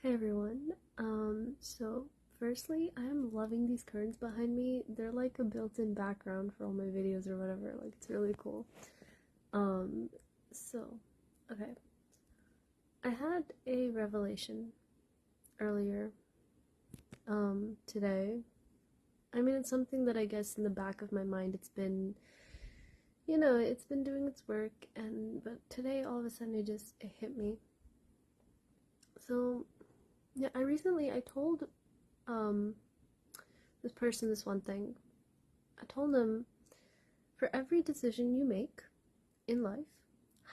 Hey everyone. So firstly, I'm loving these curtains behind me. They're like a built-in background for all my videos or whatever. Like it's really cool. Um, so okay. I had a revelation earlier today. I mean, it's something that I guess in the back of my mind it's been doing its work, and but today all of a sudden it hit me. So, yeah, I told um this person this one thing. I told them, for every decision you make in life,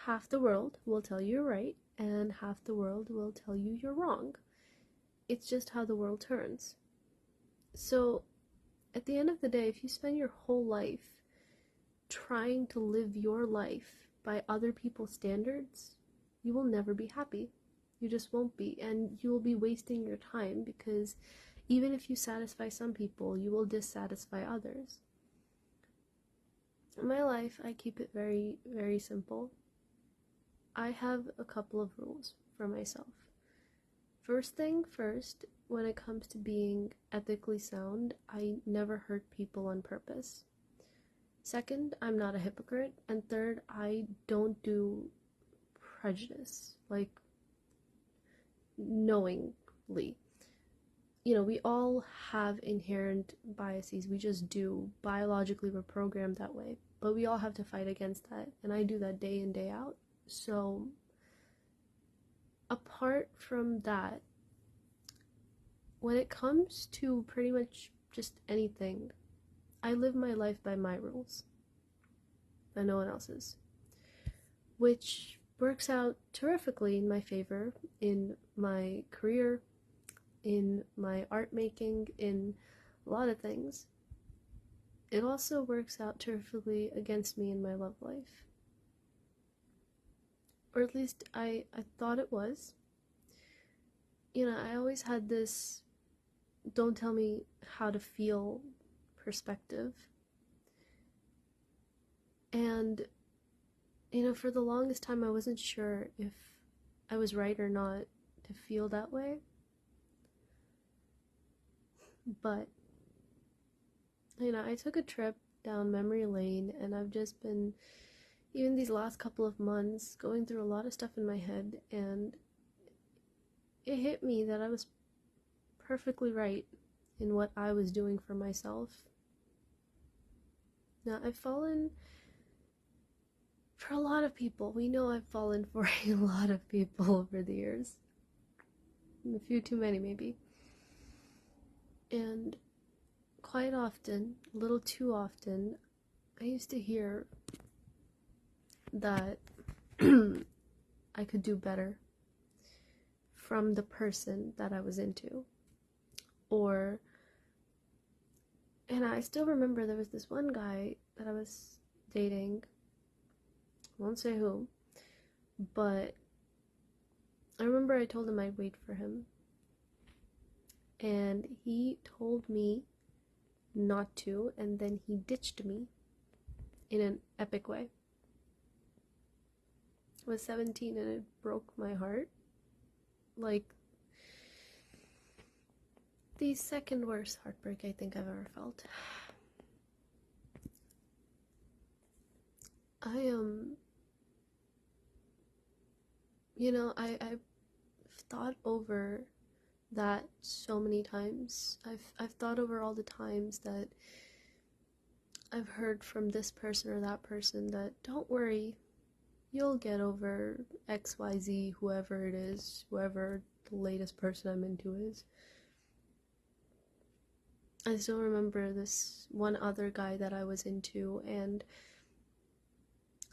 half the world will tell you you're right, and half the world will tell you you're wrong. It's just how the world turns. So, at the end of the day, if you spend your whole life trying to live your life by other people's standards, you will never be happy. You just won't be, and you will be wasting your time because even if you satisfy some people, you will dissatisfy others. In my life, I keep it very, very simple. I have a couple of rules for myself. First thing first, when it comes to being ethically sound, I never hurt people on purpose. Second, I'm not a hypocrite. And third, I don't do prejudice, like knowingly. We all have inherent biases. We just do. Biologically, we're programmed that way. But we all have to fight against that. And I do that day in, day out. So, apart from that, when it comes to pretty much just anything, I live my life by my rules, by no one else's, which works out terrifically in my favor in my career, in my art making, in a lot of things. It also works out terrifically against me in my love life. Or at least I thought it was. I always had this don't tell me how to feel perspective. And, for the longest time, I wasn't sure if I was right or not to feel that way. But, I took a trip down memory lane, and I've just been, even these last couple of months, going through a lot of stuff in my head, and it hit me that I was perfectly right in what I was doing for myself. Now, I've fallen for a lot of people. We know I've fallen for a lot of people over the years. A few too many, maybe. And quite often, a little too often, I used to hear that I could do better from the person that I was into. And I still remember there was this one guy that I was dating. I won't say who, but I remember I told him I'd wait for him. And he told me not to, and then he ditched me in an epic way. I was 17 and it broke my heart. Like, the second worst heartbreak I think I've ever felt. I've thought over that so many times. I've thought over all the times that I've heard from this person or that person that, don't worry, you'll get over XYZ, whoever it is, whoever the latest person I'm into is. I still remember this one other guy that I was into, and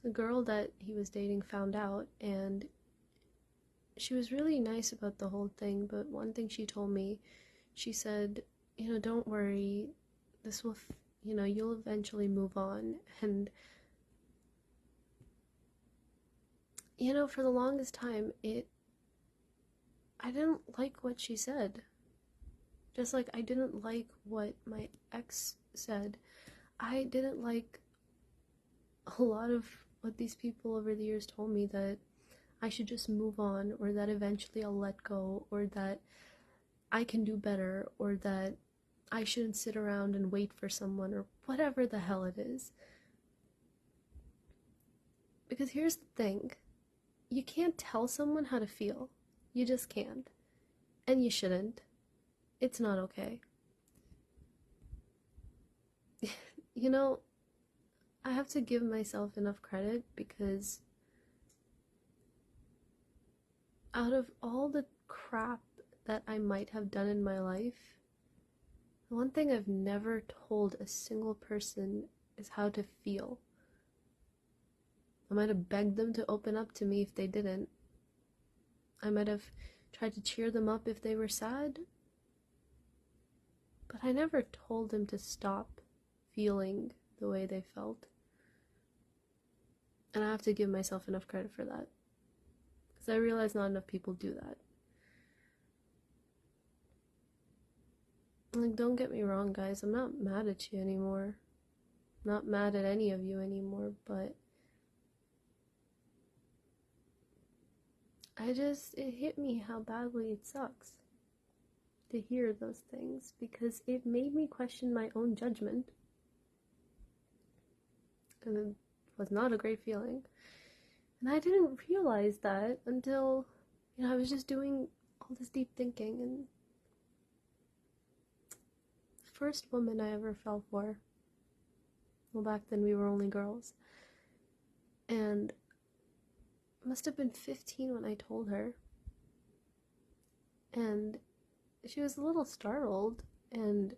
the girl that he was dating found out, and she was really nice about the whole thing, but one thing she told me, she said, don't worry, this will, you'll eventually move on. And, for the longest time, I didn't like what she said. Just like I didn't like what my ex said. I didn't like a lot of what these people over the years told me, that I should just move on, or that eventually I'll let go, or that I can do better, or that I shouldn't sit around and wait for someone, or whatever the hell it is. Because here's the thing, you can't tell someone how to feel. You just can't. And you shouldn't. It's not okay. You know, I have to give myself enough credit because out of all the crap that I might have done in my life, the one thing I've never told a single person is how to feel. I might have begged them to open up to me if they didn't. I might have tried to cheer them up if they were sad. But I never told them to stop feeling the way they felt. And I have to give myself enough credit for that. Because I realize not enough people do that. Like, don't get me wrong, guys. I'm not mad at you anymore. I'm not mad at any of you anymore, but it hit me how badly it sucks to hear those things, because it made me question my own judgment. And it was not a great feeling. And I didn't realize that until, I was just doing all this deep thinking, and the first woman I ever fell for, well, back then we were only girls, and I must have been 15 when I told her, and she was a little startled, and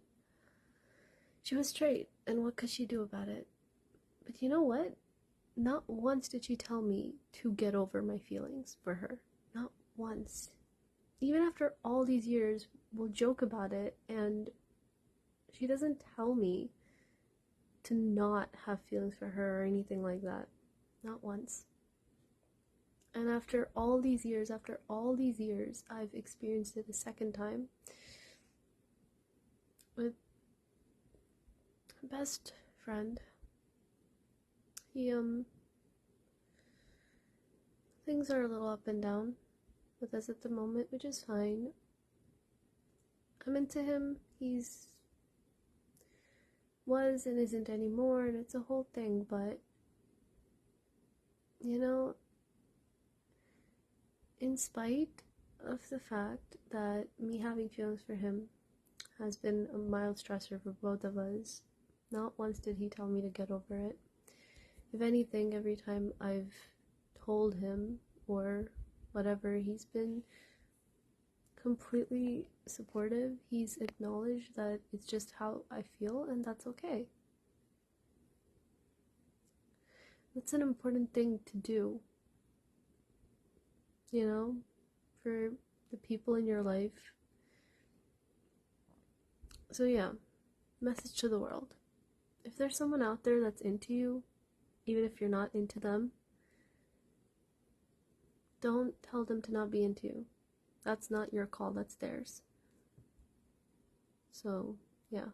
she was straight, and what could she do about it? But you know what? Not once did she tell me to get over my feelings for her. Not once. Even after all these years, we'll joke about it, and she doesn't tell me to not have feelings for her or anything like that. Not once. And after all these years, I've experienced it a second time with my best friend. Things are a little up and down with us at the moment, which is fine. I'm into him. He's was and isn't anymore, and it's a whole thing, but in spite of the fact that me having feelings for him has been a mild stressor for both of us, not once did he tell me to get over it. If anything, every time I've told him or whatever, he's been completely supportive. He's acknowledged that it's just how I feel, and that's okay. That's an important thing to do, for the people in your life. So yeah, message to the world. If there's someone out there that's into you, even if you're not into them, don't tell them to not be into you. That's not your call, that's theirs. So, yeah.